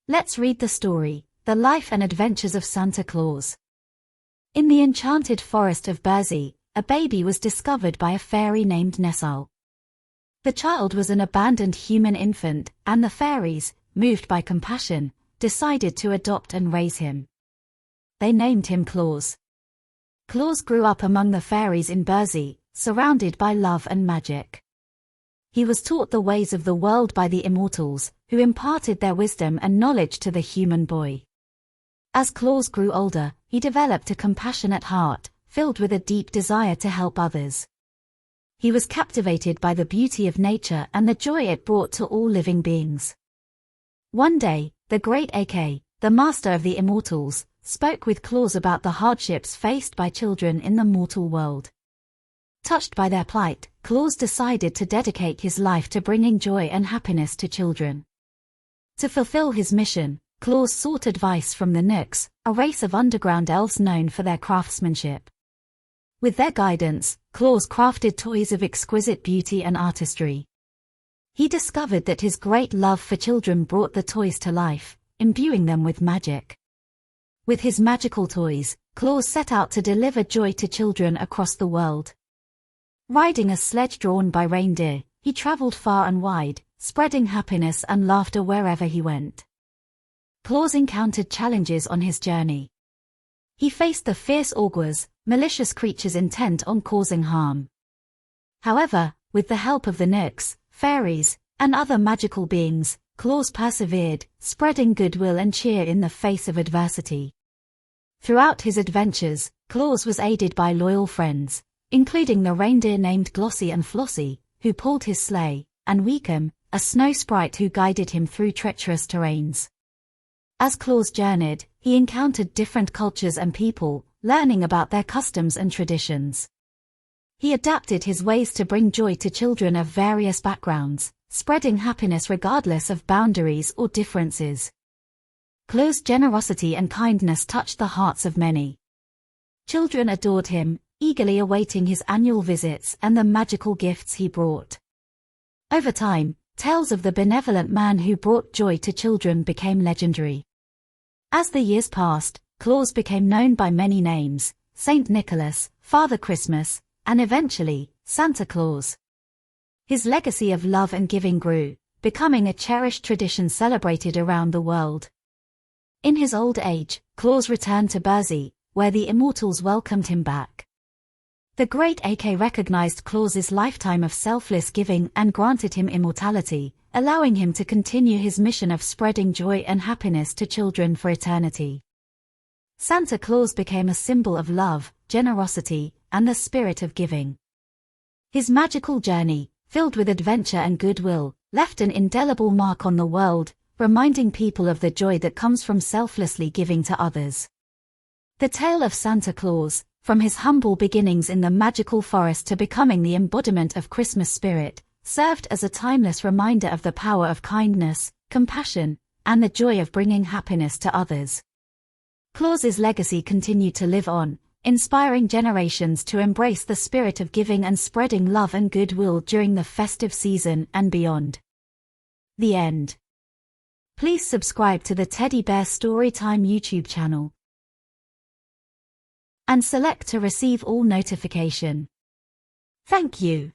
Let's read the story, The Life and Adventures of Santa Claus. In the enchanted forest of Bersey, a baby was discovered by a fairy named Nessie. The child was an abandoned human infant, and the fairies, moved by compassion, decided to adopt and raise him. They named him Claus. Claus grew up among the fairies in Bersey, surrounded by love and magic. He was taught the ways of the world by the immortals, who imparted their wisdom and knowledge to the human boy. As Claus grew older, he developed a compassionate heart, filled with a deep desire to help others. He was captivated by the beauty of nature and the joy it brought to all living beings. One day, the great AK, the master of the immortals, spoke with Claus about the hardships faced by children in the mortal world. Touched by their plight, Claus decided to dedicate his life to bringing joy and happiness to children. To fulfill his mission, Claus sought advice from the Nooks, a race of underground elves known for their craftsmanship. With their guidance, Claus crafted toys of exquisite beauty and artistry. He discovered that his great love for children brought the toys to life, imbuing them with magic. With his magical toys, Claus set out to deliver joy to children across the world. Riding a sledge drawn by reindeer, he traveled far and wide, spreading happiness and laughter wherever he went. Claus encountered challenges on his journey. He faced the fierce augurs, malicious creatures intent on causing harm. However, with the help of the Nooks, fairies, and other magical beings, Claus persevered, spreading goodwill and cheer in the face of adversity. Throughout his adventures, Claus was aided by loyal friends, including the reindeer named Glossie and Flossie, who pulled his sleigh, and Weekum, a snow sprite who guided him through treacherous terrains. As Claus journeyed, he encountered different cultures and people, learning about their customs and traditions. He adapted his ways to bring joy to children of various backgrounds, spreading happiness regardless of boundaries or differences. Claus' generosity and kindness touched the hearts of many. Children adored him, eagerly awaiting his annual visits and the magical gifts he brought. Over time, tales of the benevolent man who brought joy to children became legendary. As the years passed, Claus became known by many names: Saint Nicholas, Father Christmas, and eventually, Santa Claus. His legacy of love and giving grew, becoming a cherished tradition celebrated around the world. In his old age, Claus returned to Bersey, where the immortals welcomed him back. The great AK recognized Claus's lifetime of selfless giving and granted him immortality, allowing him to continue his mission of spreading joy and happiness to children for eternity. Santa Claus became a symbol of love, generosity, and the spirit of giving. His magical journey, filled with adventure and goodwill, left an indelible mark on the world, reminding people of the joy that comes from selflessly giving to others. The tale of Santa Claus, from his humble beginnings in the magical forest to becoming the embodiment of Christmas spirit, served as a timeless reminder of the power of kindness, compassion, and the joy of bringing happiness to others. Claus's legacy continued to live on, inspiring generations to embrace the spirit of giving and spreading love and goodwill during the festive season and beyond. The end. Please subscribe to the Teddy Bear Storytime YouTube channel and select to receive all notification. Thank you.